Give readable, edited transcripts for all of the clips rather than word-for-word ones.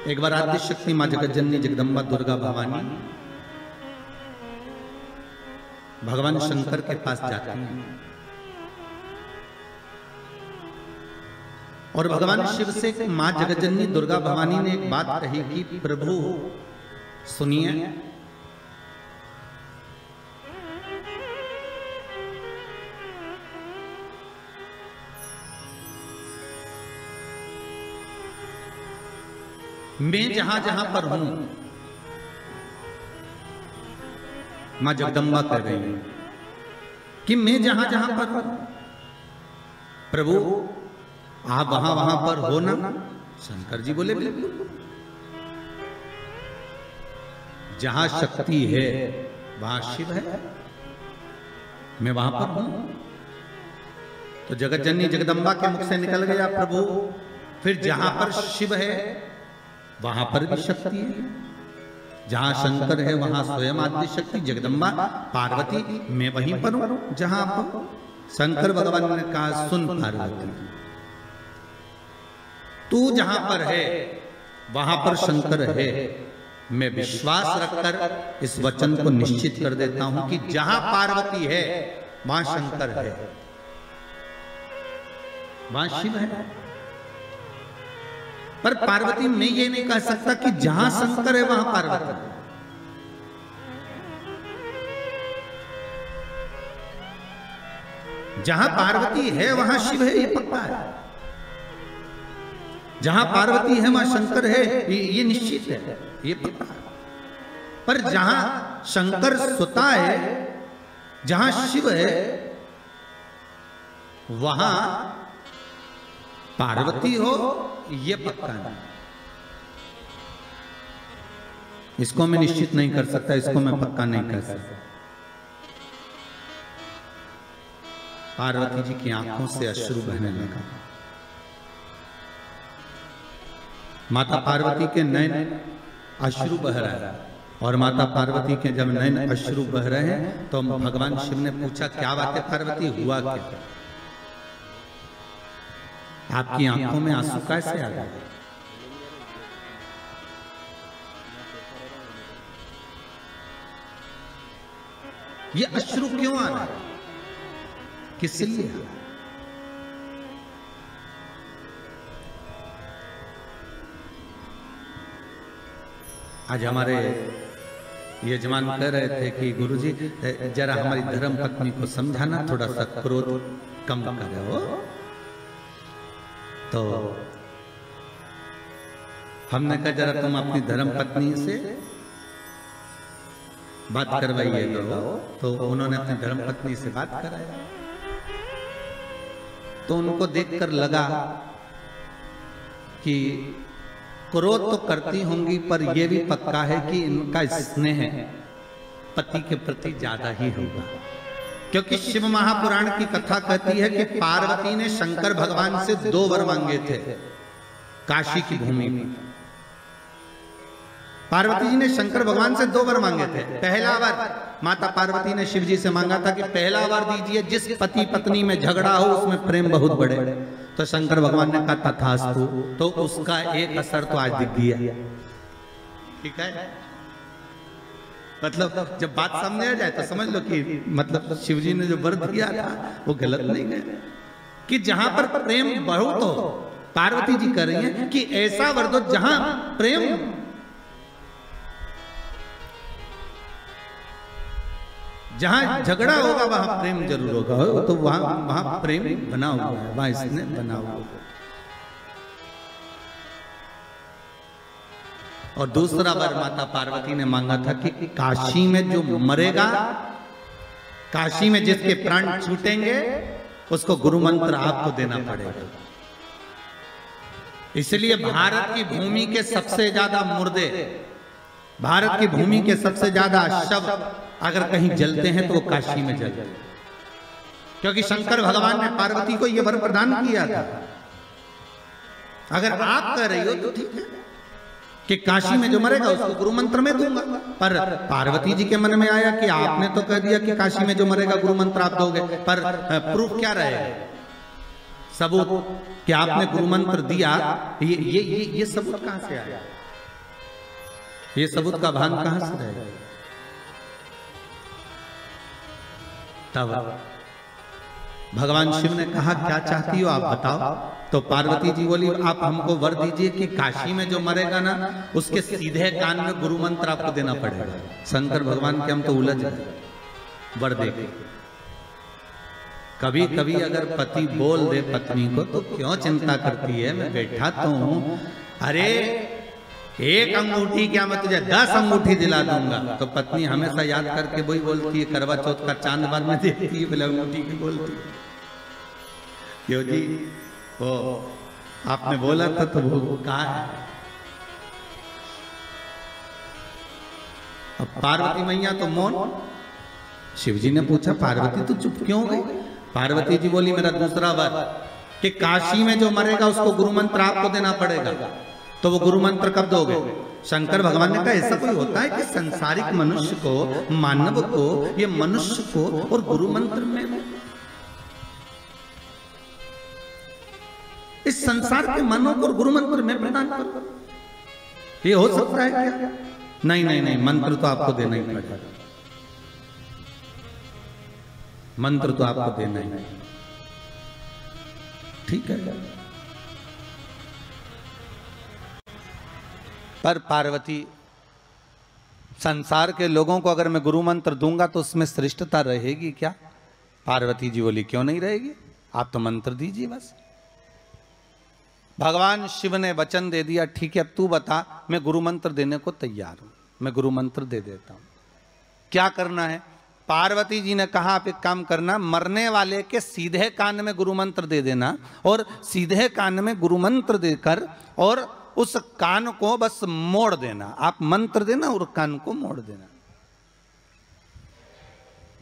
एक बार आद्य शक्ति मां जगत जननी जगदम्बा दुर्गा भवानी भगवान शंकर के पास जाती हैं और भगवान शिव से मां जगत जननी दुर्गा भवानी ने एक बात कही कि प्रभु सुनिए, मैं जहां जहां पर हूं, मां जगदम्बा कर रही है कि मैं जहां जहां पर हूं प्रभु आप वहां वहां पर हो ना। शंकर जी बोले बिल्कुल, जहां शक्ति है वहां शिव है, मैं वहां पर हूं। तो जगत जननी जगदम्बा के मुख से निकल गया प्रभु फिर जहां पर शिव है वहां पर भी शक्ति है, जहां शंकर है वहां स्वयं आद्य शक्ति जगदम्बा पार्वती, मैं वहीं पर हूं जहां पर। शंकर भगवान ने कहा सुन पार्वती, तू जहां पर है वहां पर शंकर है। मैं विश्वास रखकर इस वचन को निश्चित कर देता हूं कि जहां पार्वती है वहां शंकर है, वहां शिव है। पर पार्वती मैं ये नहीं कह सकता कि जहां शंकर है वहां पार्वती है। जहां पार्वती है वहां शिव है, ये पक्का है। जहां पार्वती है वहां शंकर है, ये निश्चित है, ये पक्का है। पर जहां शंकर सुता है, जहां शिव है, वहां पार्वती हो, ये पक्का है। इसको मैं निश्चित नहीं कर सकता, इसको मैं पक्का नहीं कर सकता। पार्वती जी की आंखों से अश्रु बहने लगा। माता पार्वती के नयन अश्रु बह रहा है और माता पार्वती के जब नयन अश्रु बह रहे हैं तो भगवान शिव ने पूछा क्या बात है पार्वती, हुआ क्या? आपकी आंखों में आंसू कैसे आ गए? ये अश्रु क्यों आ रहा है, किस लिए? आज हमारे यजमान कह रहे थे कि गुरुजी जरा हमारी धर्म पत्नी को समझाना, थोड़ा सा क्रोध कम करे हो। तो हमने कहा जरा तुम अपनी धर्म पत्नी से बात करवाइए तो उन्होंने अपनी धर्म पत्नी से बात कराया। तो उनको देखकर लगा कि क्रोध तो करती होंगी पर यह भी पक्का है कि इनका स्नेह पति के प्रति ज्यादा ही होगा, क्योंकि शिव महापुराण की कथा कहती है कि पार्वती ने शंकर भगवान से 2 वर मांगे थे काशी की भूमि में। पार्वती जी ने शंकर भगवान से 2 वर मांगे थे। पहला वर माता पार्वती ने शिव जी से मांगा था कि पहला वर दीजिए जिस पति पत्नी में झगड़ा हो उसमें प्रेम बहुत बढ़े। तो शंकर भगवान ने कहा तथास्तु। तो उसका एक असर तो आज दिख गया, ठीक है। मतलब जब बात सामने आ जाए तो समझ लो कि मतलब शिव जी ने जो वर दिया था वो गलत नहीं है, कि जहां पर प्रेम बहुत हो। पार्वती जी कह रही हैं कि ऐसा वर दो जहां प्रेम, जहां झगड़ा होगा वहां प्रेम जरूर होगा। तो वहां प्रेम बना हुआ है, वहां इसने बना हुआ है। और दूसरा वर माता पार्वती ने मांगा था कि काशी में जो मरेगा, काशी में जिसके प्राण छूटेंगे उसको गुरु मंत्र आपको देना पड़ेगा। इसलिए भारत की भूमि के सबसे ज्यादा मुर्दे, भारत की भूमि के सबसे ज्यादा शव अगर कहीं जलते हैं तो वो काशी में जलते हैं, क्योंकि शंकर भगवान ने पार्वती को यह वर प्रदान किया था। अगर आप कह रही हो तो ठीक है कि काशी में जो मरेगा उसको गुरु मंत्र में दूंगा, पर पार्वती जी के मन में आया कि आपने तो कह दिया कि काशी में जो मरेगा गुरु मंत्र आप दोगे, पर प्रूफ क्या रहेगा, सबूत कि आपने गुरु मंत्र दिया, ये सबूत कहां से आया? ये सबूत का भान कहां से रहेगा? तब भगवान शिव ने कहा क्या चाहती हो आप बताओ। तो पार्वती जी बोली आप हमको वर दीजिए कि काशी में जो मरेगा ना उसके सीधे कान में गुरु मंत्र आपको देना पड़ेगा। शंकर भगवान के हम तो उलझ गए, वर दे के। कभी कभी अगर पति बोल दे पत्नी को तो क्यों चिंता करती है, मैं बैठा तो हूं। अरे एक अंगूठी क्या मैं तुझे 10 अंगूठी दिला दूंगा। तो पत्नी हमेशा याद करके वही बोलती है, करवा चौथ का चांद बाद में देखती है, बोले अंगूठी की बोलती है। क्यों जी वो आपने बोला था तो वो कहा है। अब पार्वती मैया तो मौन। शिव जी ने पूछा पार्वती तू चुप क्यों गई? पार्वती जी बोली मेरा दूसरा वर कि काशी में जो मरेगा उसको गुरु मंत्र आपको देना पड़ेगा। तो वो गुरु मंत्र कब दोगे? शंकर भगवान ने कहा ऐसा कोई होता है कि संसारिक मनुष्य को, मानव को, ये मनुष्य को और गुरु मंत्र में, इस संसार के मानव को और गुरु मंत्र में प्रदान करो, ये हो सकता है क्या? नहीं नहीं नहीं, मंत्र तो आपको देना ही पड़ेगा, मंत्र तो आपको देना ही। ठीक है। पर पार्वती संसार के लोगों को अगर मैं गुरु मंत्र दूंगा तो उसमें श्रेष्ठता रहेगी क्या? पार्वती जी बोली क्यों नहीं रहेगी, आप तो मंत्र दीजिए बस। भगवान शिव ने वचन दे दिया ठीक है अब तू बता, मैं गुरु मंत्र देने को तैयार हूं, मैं गुरु मंत्र दे देता हूं। क्या करना है? पार्वती जी ने कहा आप एक काम करना, मरने वाले के सीधे कान में गुरु मंत्र दे देना और सीधे कान में गुरु मंत्र देकर और उस कान को बस मोड़ देना। आप मंत्र देना और कान को मोड़ देना,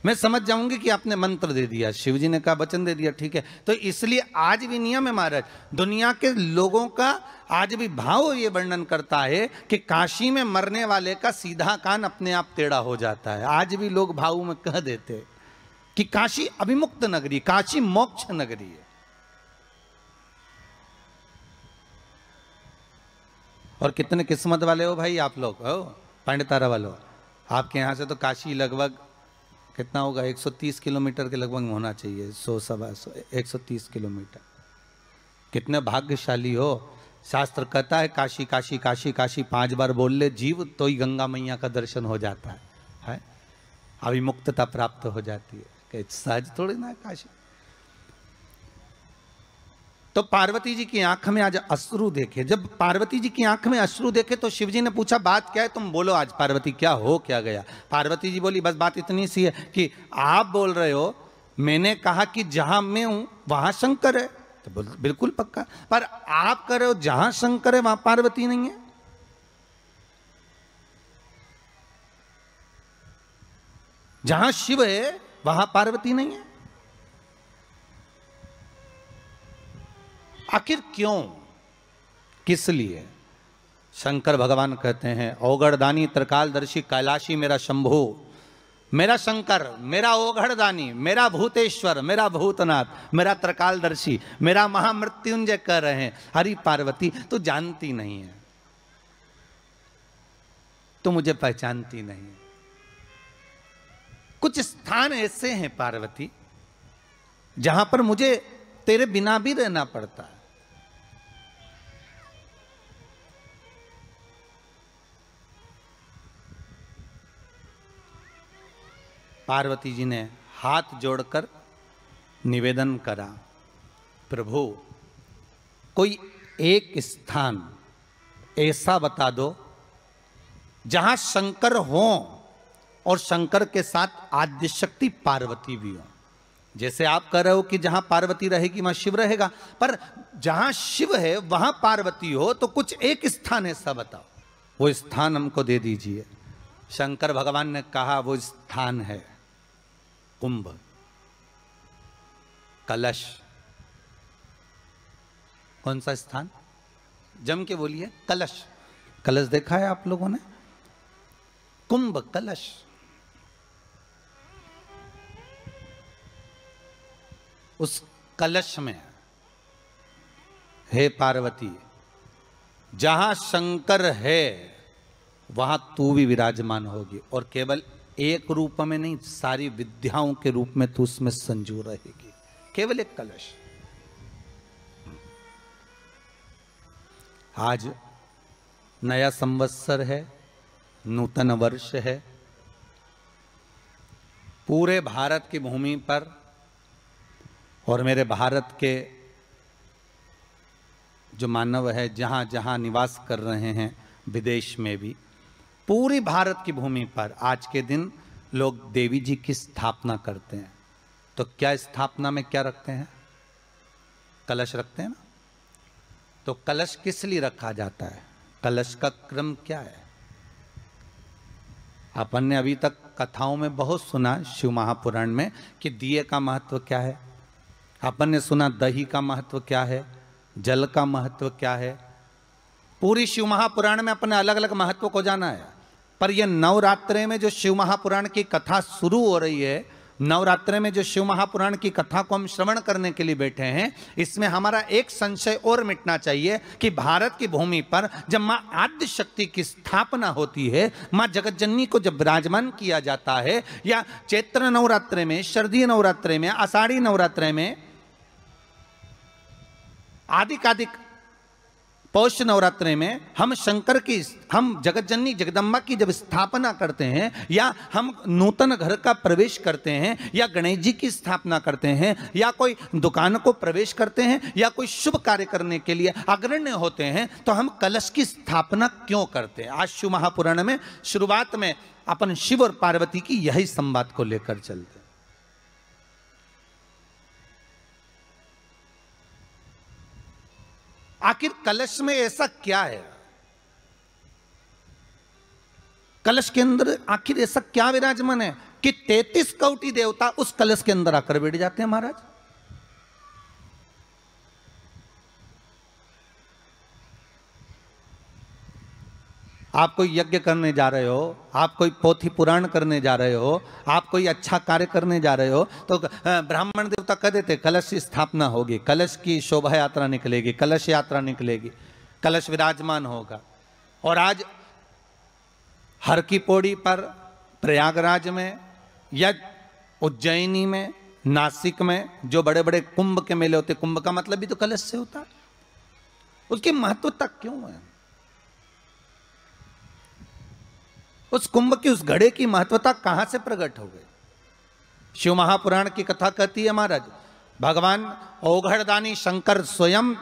मैं समझ जाऊंगी कि आपने मंत्र दे दिया। शिव जी ने कहा वचन दे दिया ठीक है। तो इसलिए आज भी नियम है महाराज, दुनिया के लोगों का आज भी भाव ये वर्णन करता है कि काशी में मरने वाले का सीधा कान अपने आप टेढ़ा हो जाता है। आज भी लोग भाव में कह देते कि काशी अभिमुक्त नगरी, काशी मोक्ष नगरी है। और कितने किस्मत वाले हो भाई आप लोग, हो पंडितारा वालों, आपके यहाँ से तो काशी लगभग कितना होगा, 130 किलोमीटर के लगभग होना चाहिए, 130 किलोमीटर। कितने भाग्यशाली हो। शास्त्र कहता है काशी काशी काशी काशी 5 बार बोल ले जीव तो ही गंगा मैया का दर्शन हो जाता है? अभिमुक्तता प्राप्त हो जाती है, सहज थोड़ी ना काशी। तो पार्वती जी की आंख में आज अश्रु देखे। जब पार्वती जी की आंख में अश्रु देखे तो शिव जी ने पूछा बात क्या है, तुम बोलो आज पार्वती क्या हो क्या गया। पार्वती जी बोली बस बात इतनी सी है कि आप बोल रहे हो, मैंने कहा कि जहां मैं हूं वहां शंकर है, तो बिल्कुल पक्का, पर आप कह रहे हो जहां शंकर है वहां पार्वती नहीं है। जहां शिव है वहां पार्वती नहीं है, आखिर क्यों, किस लिए? शंकर भगवान कहते हैं औगड़दानी त्रिकालदर्शी कैलाशी मेरा शंभु, मेरा शंकर, मेरा ओघड़दानी, मेरा भूतेश्वर, मेरा भूतनाथ, मेरा त्रिकालदर्शी, मेरा महामृत्युंजय कह रहे हैं। हरि पार्वती तो जानती नहीं है, तो मुझे पहचानती नहीं है। कुछ स्थान ऐसे हैं पार्वती जहां पर मुझे तेरे बिना भी रहना पड़ता है। पार्वती जी ने हाथ जोड़कर निवेदन करा, प्रभु कोई एक स्थान ऐसा बता दो जहां शंकर हो और शंकर के साथ आद्य शक्ति पार्वती भी हो। जैसे आप कह रहे हो कि जहां पार्वती रहेगी वहां शिव रहेगा, पर जहां शिव है वहां पार्वती हो, तो कुछ एक स्थान ऐसा बताओ, वो स्थान हमको दे दीजिए। शंकर भगवान ने कहा वो स्थान है कुंभ, कलश। कौन सा स्थान? जम के बोलिए, कलश। कलश देखा है आप लोगों ने? कुंभ कलश। उस कलश में हे पार्वती, जहां शंकर है वहां तू भी विराजमान होगी, और केवल एक रूप में नहीं, सारी विद्याओं के रूप में तू उसमें संजू रहेगी। केवल एक कलश। आज नया संवत्सर है, नूतन वर्ष है। पूरे भारत की भूमि पर और मेरे भारत के जो मानव है जहाँ जहाँ निवास कर रहे हैं, विदेश में भी, पूरी भारत की भूमि पर आज के दिन लोग देवी जी की स्थापना करते हैं। तो क्या स्थापना में क्या रखते हैं? कलश रखते हैं ना। तो कलश किस लिए रखा जाता है? कलश का क्रम क्या है? अपन ने अभी तक कथाओं में बहुत सुना, शिव महापुराण में, कि दिए का महत्व क्या है। अपन ने सुना दही का महत्व क्या है, जल का महत्व क्या है। पूरी शिव महापुराण में अपने अलग अलग महत्व को जाना है। पर यह नवरात्रे में जो शिव महापुराण की कथा शुरू हो रही है, नवरात्रे में जो शिव महापुराण की कथा को हम श्रवण करने के लिए बैठे हैं, इसमें हमारा एक संशय और मिटना चाहिए कि भारत की भूमि पर जब मां आद्य शक्ति की स्थापना होती है, मां जगतजननी को जब विराजमान किया जाता है, या चैत्र नवरात्रे में, शरदीय नवरात्रे में, आषाढ़ी नवरात्रे में, आदिकादिक पौष नवरात्रे में हम शंकर की, हम जगतजननी जगदम्बा की जब स्थापना करते हैं, या हम नूतन घर का प्रवेश करते हैं, या गणेश जी की स्थापना करते हैं, या कोई दुकान को प्रवेश करते हैं, या कोई शुभ कार्य करने के लिए अग्रण्य होते हैं, तो हम कलश की स्थापना क्यों करते हैं? आज शिव महापुराण में शुरुआत में अपन शिव और पार्वती की यही संवाद को लेकर चलते हैं। आखिर कलश में ऐसा क्या है? कलश के अंदर आखिर ऐसा क्या विराजमान है कि 33 कोटि देवता उस कलश के अंदर आकर बैठ जाते हैं? महाराज, आप कोई यज्ञ करने जा रहे हो, आप कोई पोथी पुराण करने जा रहे हो, आप कोई अच्छा कार्य करने जा रहे हो, तो ब्राह्मण देवता कह देते कलश की स्थापना होगी, कलश की शोभा यात्रा निकलेगी, कलश यात्रा निकलेगी, कलश विराजमान होगा। और आज हर की पौड़ी पर, प्रयागराज में, या उज्जैनी में, नासिक में जो बड़े बड़े कुंभ के मेले होते, कुंभ का मतलब भी तो कलश से होता है। उसकी महत्वता क्यों है? उस कुंभ की, उस घड़े की महत्वता कहां से प्रकट हो गई? शिव महापुराण की कथा कहती है महाराज, भगवान ओघड़दानी शंकर स्वयं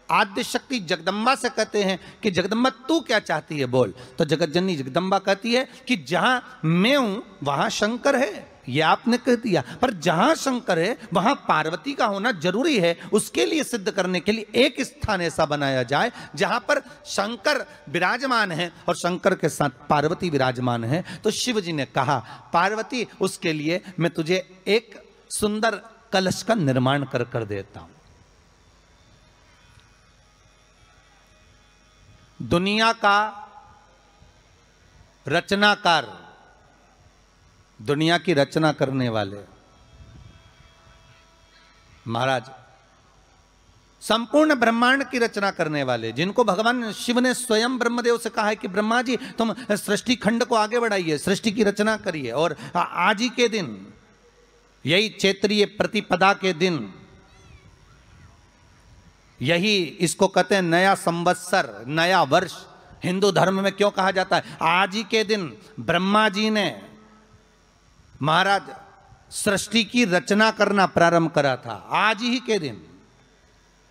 आद्य शक्ति जगदम्बा से कहते हैं कि जगदम्बा तू क्या चाहती है बोल। तो जगतजननी जगदम्बा कहती है कि जहां मैं हूं वहां शंकर है। ये आपने कह दिया, पर जहां शंकर है वहां पार्वती का होना जरूरी है। उसके लिए सिद्ध करने के लिए एक स्थान ऐसा बनाया जाए जहां पर शंकर विराजमान है और शंकर के साथ पार्वती विराजमान है। तो शिव जी ने कहा, पार्वती, उसके लिए मैं तुझे एक सुंदर कलश का निर्माण कर देता हूं। दुनिया का रचनाकार, दुनिया की रचना करने वाले महाराज, संपूर्ण ब्रह्मांड की रचना करने वाले, जिनको भगवान शिव ने स्वयं ब्रह्मदेव से कहा है कि ब्रह्मा जी तुम सृष्टि खंड को आगे बढ़ाइए, सृष्टि की रचना करिए। और आज ही के दिन, यही चैत्रीय प्रतिपदा के दिन, यही इसको कहते हैं नया संवत्सर, नया वर्ष। हिंदू धर्म में क्यों कहा जाता है? आज ही के दिन ब्रह्मा जी ने महाराज सृष्टि की रचना करना प्रारंभ करा था। आज ही के दिन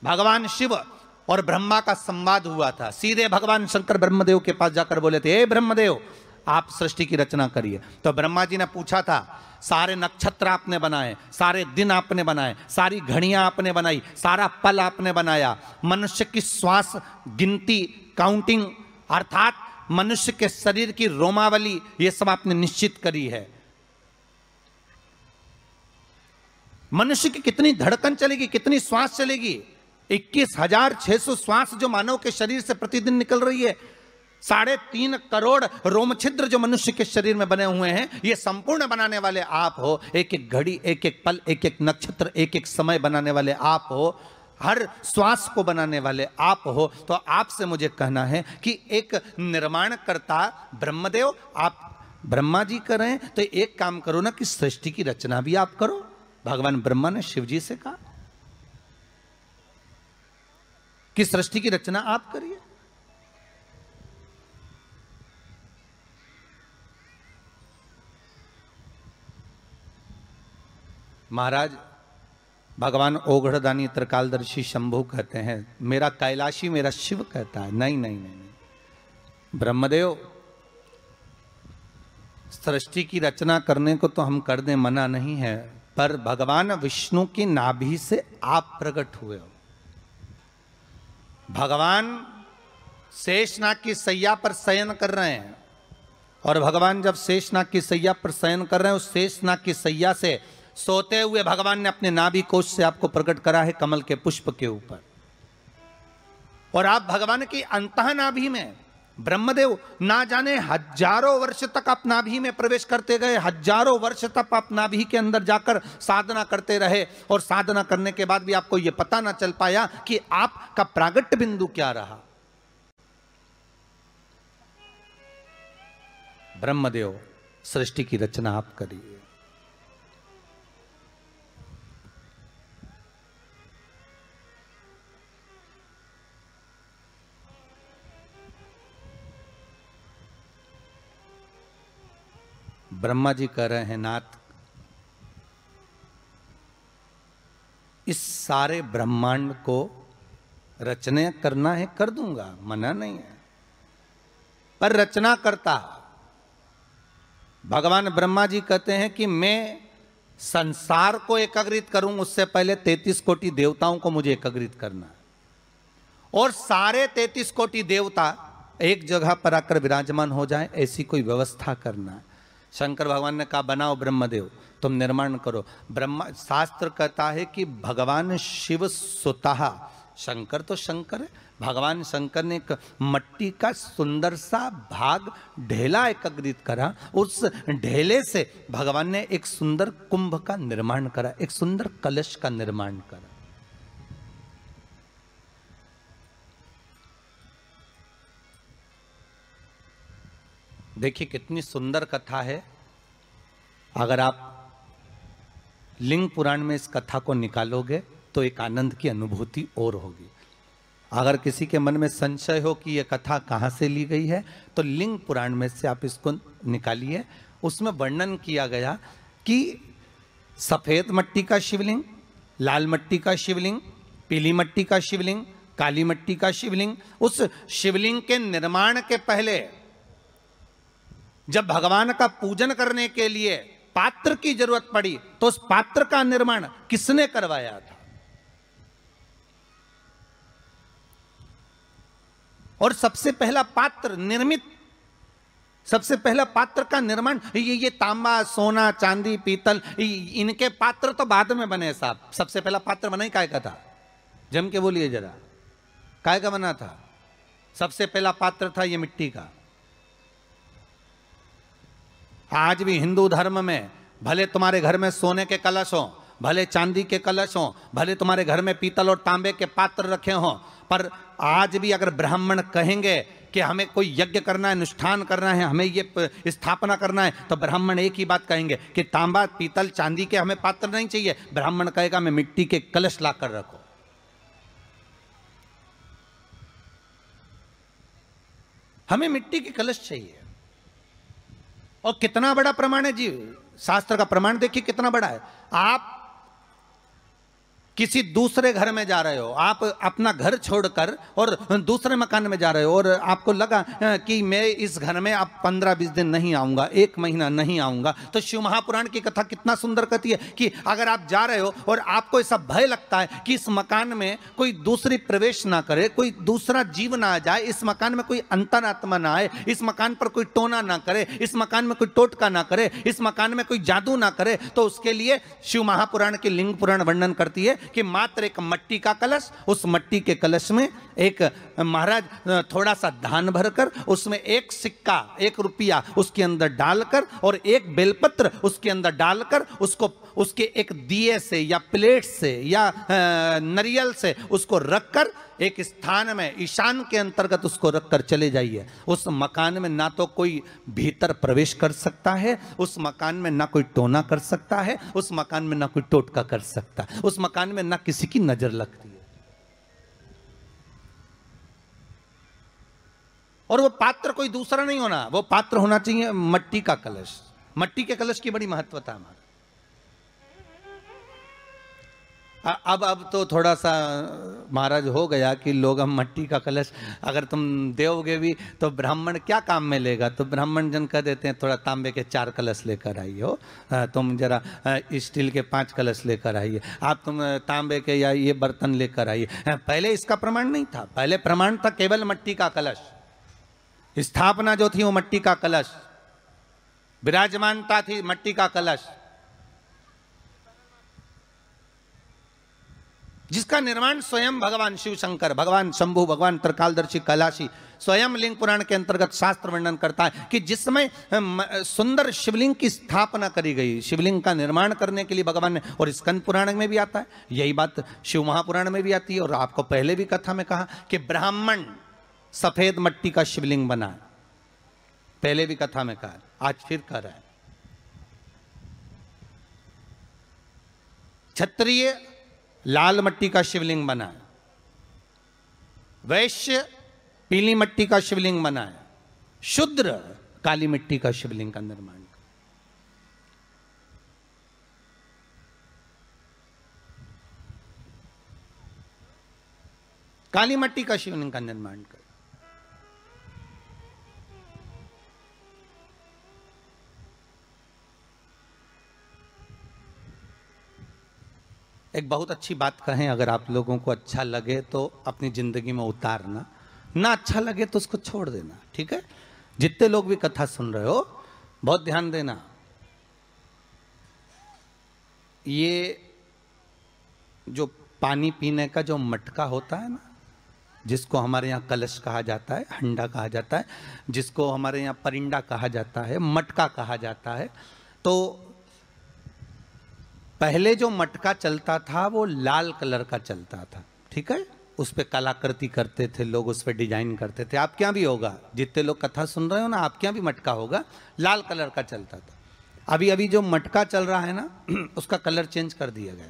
भगवान शिव और ब्रह्मा का संवाद हुआ था। सीधे भगवान शंकर ब्रह्मदेव के पास जाकर बोले थे, हे ब्रह्मदेव, आप सृष्टि की रचना करिए। तो ब्रह्मा जी ने पूछा था, सारे नक्षत्र आपने बनाए, सारे दिन आपने बनाए, सारी घड़ियां आपने बनाई, सारा पल आपने बनाया, मनुष्य की श्वास गिनती, काउंटिंग, अर्थात मनुष्य के शरीर की रोमावली, ये सब आपने निश्चित करी है। मनुष्य की कितनी धड़कन चलेगी, कितनी श्वास चलेगी, 21,600 श्वास जो मानव के शरीर से प्रतिदिन निकल रही है, 3.5 करोड़ रोम छिद्र जो मनुष्य के शरीर में बने हुए हैं, ये संपूर्ण बनाने वाले आप हो। एक एक घड़ी, एक एक पल, एक एक नक्षत्र, एक एक समय बनाने वाले आप हो। हर श्वास को बनाने वाले आप हो, तो आपसे मुझे कहना है कि एक निर्माणकर्ता ब्रह्मदेव, आप ब्रह्मा जी कर रहे हैं, तो एक काम करो ना कि सृष्टि की रचना भी आप करो। भगवान ब्रह्मा ने शिव जी से कहा कि सृष्टि की रचना आप करिए। महाराज भगवान ओघड़दानी त्रिकालदर्शी शंभु कहते हैं, मेरा कैलाशी मेरा शिव कहता है, नहीं नहीं नहीं, नहीं। ब्रह्मदेव, सृष्टि की रचना करने को तो हम कर दें, मना नहीं है, पर भगवान विष्णु की नाभि से आप प्रकट हुए हो। भगवान शेषनाग की सैया पर शयन कर रहे हैं, और भगवान जब शेषनाग की सैया पर शयन कर रहे हैं, उस शेषनाग की सैया से सोते हुए भगवान ने अपने नाभि कोश से आपको प्रकट करा है कमल के पुष्प के ऊपर, और आप भगवान की अंतः नाभि में, ब्रह्मदेव ना जाने हजारों वर्ष तक आप नाभि में प्रवेश करते गए, हजारों वर्ष तक आप नाभि के अंदर जाकर साधना करते रहे, और साधना करने के बाद भी आपको यह पता ना चल पाया कि आपका प्रागट्य बिंदु क्या रहा। ब्रह्मदेव, सृष्टि की रचना आप करिए। ब्रह्मा जी कह रहे हैं, नाथ इस सारे ब्रह्मांड को रचना करना है, कर दूंगा, मना नहीं है, पर रचना करता भगवान ब्रह्मा जी कहते हैं कि मैं संसार को एकाग्रित करूं, उससे पहले 33 कोटि देवताओं को मुझे एकाग्रित करना है, और सारे 33 कोटि देवता एक जगह पर आकर विराजमान हो जाएं, ऐसी कोई व्यवस्था करना है। शंकर भगवान ने कहा, बनाओ ब्रह्मदेव, तुम निर्माण करो। ब्रह्मा, शास्त्र कहता है कि भगवान शिव स्वतः, शंकर तो शंकर है, भगवान शंकर ने एक मट्टी का सुंदर सा भाग ढेला एकत्रित करा, उस ढेले से भगवान ने एक सुंदर कुंभ का निर्माण करा, एक सुंदर कलश का निर्माण करा। देखिए कितनी सुंदर कथा है। अगर आप लिंग पुराण में इस कथा को निकालोगे तो एक आनंद की अनुभूति और होगी। अगर किसी के मन में संशय हो कि यह कथा कहाँ से ली गई है, तो लिंग पुराण में से आप इसको निकालिए। उसमें वर्णन किया गया कि सफेद मट्टी का शिवलिंग, लाल मट्टी का शिवलिंग, पीली मट्टी का शिवलिंग, काली मट्टी का शिवलिंग, उस शिवलिंग के निर्माण के पहले जब भगवान का पूजन करने के लिए पात्र की जरूरत पड़ी, तो उस पात्र का निर्माण किसने करवाया था? और सबसे पहला पात्र निर्मित, सबसे पहला पात्र का निर्माण, ये तांबा, सोना, चांदी, पीतल, इनके पात्र तो बाद में बने साहब। सबसे पहला पात्र बना ही काय का था? जम के बोलिए जरा, काय का बना था? सबसे पहला पात्र था ये मिट्टी का। आज भी हिंदू धर्म में भले तुम्हारे घर में सोने के कलश हो, भले चांदी के कलश हो, भले तुम्हारे घर में पीतल और तांबे के पात्र रखे हों, पर आज भी अगर ब्राह्मण कहेंगे कि हमें कोई यज्ञ करना है, अनुष्ठान करना है, हमें ये स्थापना करना है, तो ब्राह्मण एक ही बात कहेंगे कि तांबा, पीतल, चांदी के हमें पात्र नहीं चाहिए। ब्राह्मण कहेगा मैं मिट्टी के कलश लाकर रखो। हमें मिट्टी के कलश चाहिए। और कितना बड़ा प्रमाण है जी, शास्त्र का प्रमाण देखिए कितना बड़ा है। आप किसी दूसरे घर में जा रहे हो, आप अपना घर छोड़कर और दूसरे मकान में जा रहे हो, और आपको लगा कि मैं इस घर में अब 15-20 दिन नहीं आऊंगा, 1 महीना नहीं आऊंगा, तो शिव महापुराण की कथा कितना सुंदर कहती है कि अगर आप जा रहे हो और आपको ऐसा भय लगता है कि इस मकान में कोई दूसरी प्रवेश ना करे, कोई दूसरा जीव ना आ जाए, इस मकान में कोई अंतरात्मा ना आए, इस मकान पर कोई टोना ना करे, इस मकान में कोई टोटका ना करे, इस मकान में कोई जादू ना करे, तो उसके लिए शिव महापुराण की लिंग पुराण वर्णन करती है कि मात्र एक मट्टी का कलश, उस मट्टी के कलश में एक महाराज थोड़ा सा धान भरकर, उसमें 1 सिक्का, 1 रुपया उसके अंदर डालकर और 1 बेलपत्र उसके अंदर डालकर उसको उसके एक दिए से या प्लेट से या नारियल से उसको रखकर एक स्थान में ईशान के अंतर्गत उसको रखकर चले जाइए। उस मकान में ना तो कोई भीतर प्रवेश कर सकता है, उस मकान में ना कोई टोना कर सकता है, उस मकान में ना कोई टोटका कर सकता है, उस मकान में ना किसी की नजर लगती है। और वो पात्र कोई दूसरा नहीं होना, वो पात्र होना चाहिए मट्टी का कलश। मट्टी के कलश की बड़ी महत्वता है हमारे। अब तो थोड़ा सा महाराज हो गया कि लोग हम मट्टी का कलश अगर तुम दोगे भी तो ब्राह्मण क्या काम में लेगा, तो ब्राह्मण जन कह देते हैं थोड़ा तांबे के 4 कलश लेकर आइए हो, तुम जरा स्टील के 5 कलश लेकर आइए, आप तुम तांबे के या ये बर्तन लेकर आइए। पहले इसका प्रमाण नहीं था, पहले प्रमाण था केवल मट्टी का कलश। स्थापना जो थी वो मट्टी का कलश, विराजमानता थी मट्टी का कलश, जिसका निर्माण स्वयं भगवान शिव शंकर, भगवान शंभु, भगवान त्रिकालदर्शी कैलाशी स्वयं लिंग पुराण के अंतर्गत शास्त्र वर्णन करता है कि जिसमें सुंदर शिवलिंग की स्थापना करी गई, शिवलिंग का निर्माण करने के लिए भगवान ने, और स्कंद पुराण में भी आता है यही बात, शिव महापुराण में भी आती है। और आपको पहले भी कथा में कहा कि ब्राह्मण सफेद मट्टी का शिवलिंग बना, पहले भी कथा में कहा, आज फिर कह रहा है। क्षत्रिय लाल मट्टी का शिवलिंग बना है, वैश्य पीली मट्टी का शिवलिंग बना है, शूद्र काली मिट्टी का शिवलिंग का निर्माण। काली मट्टी का शिवलिंग का निर्माण कर। एक बहुत अच्छी बात कहें, अगर आप लोगों को अच्छा लगे तो अपनी जिंदगी में उतारना, ना अच्छा लगे तो उसको छोड़ देना, ठीक है। जितने लोग भी कथा सुन रहे हो बहुत ध्यान देना, ये जो पानी पीने का जो मटका होता है ना, जिसको हमारे यहाँ कलश कहा जाता है, हंडा कहा जाता है, जिसको हमारे यहाँ परिंडा कहा जाता है, मटका कहा जाता है, तो पहले जो मटका चलता था वो लाल कलर का चलता था, ठीक है। उस पर कलाकृति करते थे लोग, उस पर डिजाइन करते थे। आपके यहाँ भी होगा, जितने लोग कथा सुन रहे हो ना, आपके यहाँ भी मटका होगा, लाल कलर का चलता था। अभी अभी जो मटका चल रहा है ना, उसका कलर चेंज कर दिया गया।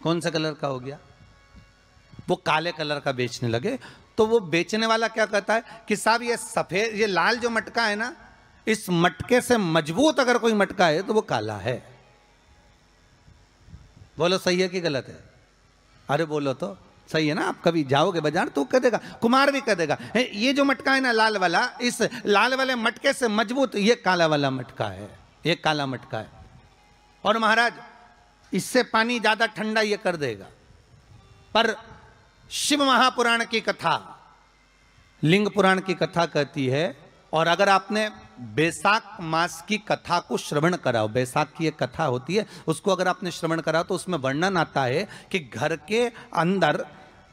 कौन सा कलर का हो गया? वो काले कलर का बेचने लगे। तो वो बेचने वाला क्या कहता है कि साहब ये सफेद, ये लाल जो मटका है ना, इस मटके से मजबूत अगर कोई मटका है तो वो काला है। बोलो सही है कि गलत है? अरे बोलो तो सही है ना। आप कभी जाओगे बाजार तो कह देगा, कुमार भी कह देगा, ये जो मटका है ना लाल वाला, इस लाल वाले मटके से मजबूत ये काला वाला मटका है, ये काला मटका है। और महाराज इससे पानी ज्यादा ठंडा ये कर देगा। पर शिव महापुराण की कथा, लिंग पुराण की कथा कहती है, और अगर आपने बैसाख मास की कथा को श्रवण कराओ, बैसाख की एक कथा होती है, उसको अगर आपने श्रवण कराओ तो उसमें वर्णन आता है कि घर के अंदर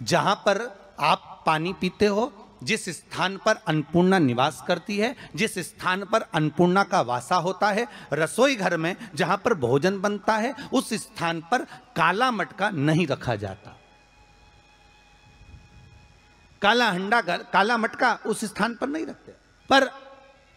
जहां पर आप पानी पीते हो, जिस स्थान पर अन्नपूर्णा निवास करती है, जिस स्थान पर अन्नपूर्णा का वासा होता है, रसोई घर में जहां पर भोजन बनता है, उस स्थान पर काला मटका नहीं रखा जाता। काला हंडा, काला मटका उस स्थान पर नहीं रखते। पर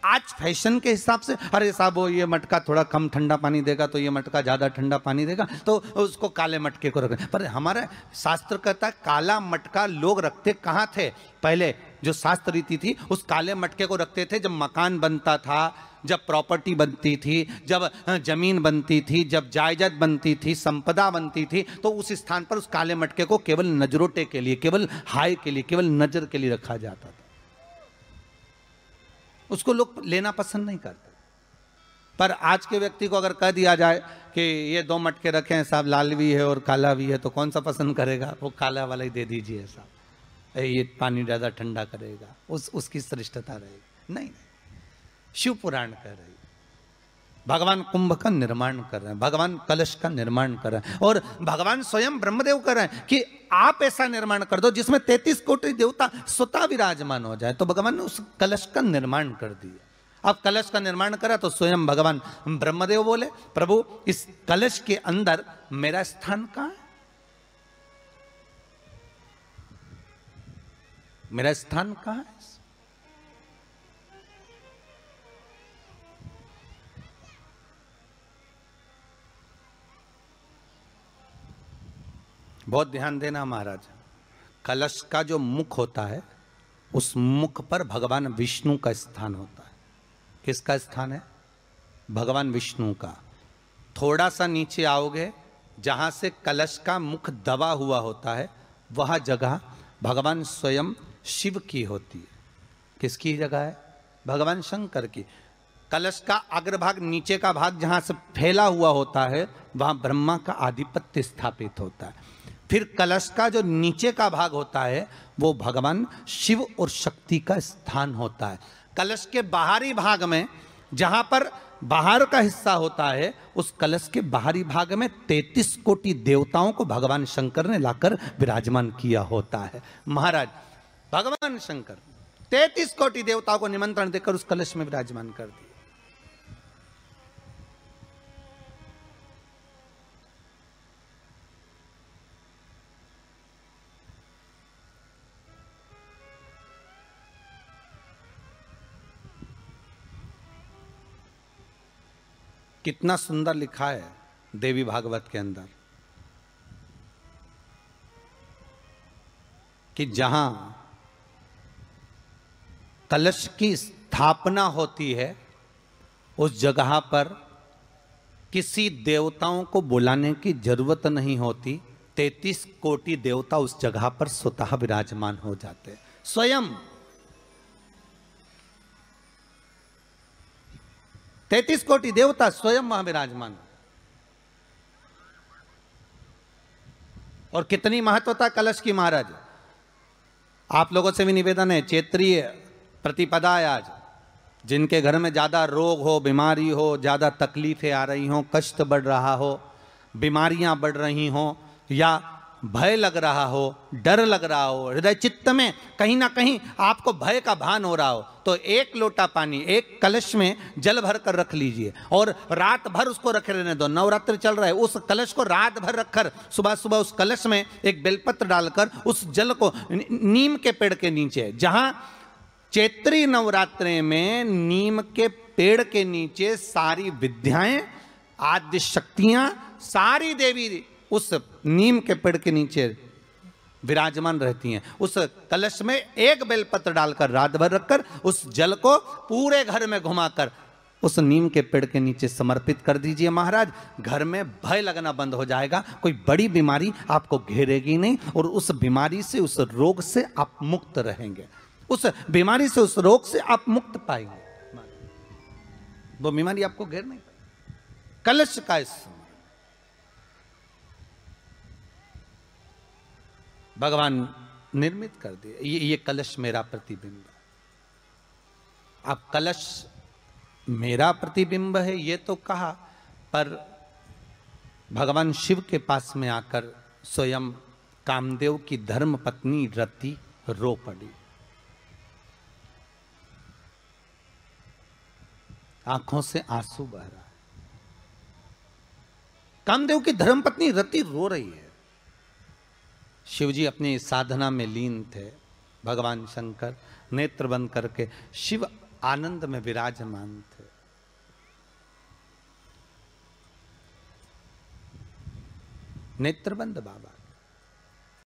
आज फैशन के हिसाब से, अरे साहब वो ये मटका थोड़ा कम ठंडा पानी देगा तो ये मटका ज्यादा ठंडा पानी देगा, तो उसको काले मटके को रखें। पर हमारा शास्त्र कहता है काला मटका लोग रखते कहाँ थे? पहले जो शास्त्र रीति थी, उस काले मटके को रखते थे जब मकान बनता था, जब प्रॉपर्टी बनती थी, जब जमीन बनती थी, जब जायदाद बनती थी, संपदा बनती थी, तो उस स्थान पर उस काले मटके को केवल नजरोटे के लिए, केवल हाय के लिए, केवल नजर के लिए रखा जाता था। उसको लोग लेना पसंद नहीं करते। पर आज के व्यक्ति को अगर कह दिया जाए कि ये 2 मटके रखे हैं साहब, लाल भी है और काला भी है, तो कौन सा पसंद करेगा? वो काला वाला ही दे दीजिए साहब, ये पानी ज्यादा ठंडा करेगा, उसकी श्रेष्ठता रहेगी। नहीं, शिव पुराण कह रही, भगवान कुंभ का निर्माण कर रहे हैं, भगवान कलश का निर्माण कर रहे हैं, और भगवान स्वयं ब्रह्मदेव कर रहे हैं कि आप ऐसा निर्माण कर दो जिसमें 33 कोटि देवता स्वतः विराजमान हो जाए। तो भगवान ने उस कलश का निर्माण कर दिया। अब कलश का निर्माण करा तो स्वयं भगवान ब्रह्मदेव बोले, प्रभु इस कलश के अंदर मेरा स्थान कहां है? मेरा स्थान कहां है? बहुत ध्यान देना महाराज, कलश का जो मुख होता है उस मुख पर भगवान विष्णु का स्थान होता है। किसका स्थान है? भगवान विष्णु का। थोड़ा सा नीचे आओगे, जहां से कलश का मुख दबा हुआ होता है, वह जगह भगवान स्वयं शिव की होती है। किसकी जगह है? भगवान शंकर की। कलश का अग्रभाग, नीचे का भाग जहां से फैला हुआ होता है, वहां ब्रह्मा का आधिपत्य स्थापित होता है। फिर कलश का जो नीचे का भाग होता है वो भगवान शिव और शक्ति का स्थान होता है। कलश के बाहरी भाग में, जहां पर बाहर का हिस्सा होता है, उस कलश के बाहरी भाग में 33 कोटि देवताओं को भगवान शंकर ने लाकर विराजमान किया होता है। महाराज भगवान शंकर 33 कोटि देवताओं को निमंत्रण देकर उस कलश में विराजमान कर दिया। कितना सुंदर लिखा है देवी भागवत के अंदर कि जहां कलश की स्थापना होती है उस जगह पर किसी देवताओं को बुलाने की जरूरत नहीं होती। 33 कोटि देवता उस जगह पर स्वतः विराजमान हो जाते हैं। स्वयं 33 कोटि देवता स्वयं वहां विराजमान। और कितनी महत्वता कलश की महाराज। आप लोगों से भी निवेदन है, क्षेत्रीय प्रतिपदा है आज, जिनके घर में ज्यादा रोग हो, बीमारी हो, ज्यादा तकलीफें आ रही हो, कष्ट बढ़ रहा हो, बीमारियां बढ़ रही हो, या भय लग रहा हो, डर लग रहा हो, हृदय चित्त में कहीं ना कहीं आपको भय का भान हो रहा हो, तो एक लोटा पानी एक कलश में जल भर कर रख लीजिए और रात भर उसको रखे रहने दो। नवरात्र चल रहा है, उस कलश को रात भर रखकर सुबह सुबह उस कलश में एक बेलपत्र डालकर उस जल को नीम के पेड़ के नीचे, जहां चैत्री नवरात्रे में नीम के पेड़ के नीचे सारी विद्याएं, आद्य शक्तियां, सारी देवी उस नीम के पेड़ के नीचे विराजमान रहती हैं। उस कलश में एक बेलपत्र डालकर रात भर रखकर उस जल को पूरे घर में घुमाकर उस नीम के पेड़ के नीचे समर्पित कर दीजिए महाराज। घर में भय लगना बंद हो जाएगा, कोई बड़ी बीमारी आपको घेरेगी नहीं और उस बीमारी से, उस रोग से आप मुक्त रहेंगे। उस बीमारी से, उस रोग से आप मुक्त पाएंगे, वो बीमारी आपको घेर नहीं पाएगी। कलश का इस भगवान निर्मित कर दिए। ये कलश मेरा प्रतिबिंब है। अब कलश मेरा प्रतिबिंब है ये तो कहा, पर भगवान शिव के पास में आकर स्वयं कामदेव की धर्म पत्नी रति रो पड़ी। आंखों से आंसू बह रहा है। कामदेव की धर्मपत्नी रति रो रही है। शिवजी अपनी साधना में लीन थे। भगवान शंकर नेत्र बंद करके शिव आनंद में विराजमान थे। नेत्र बंद बाबा।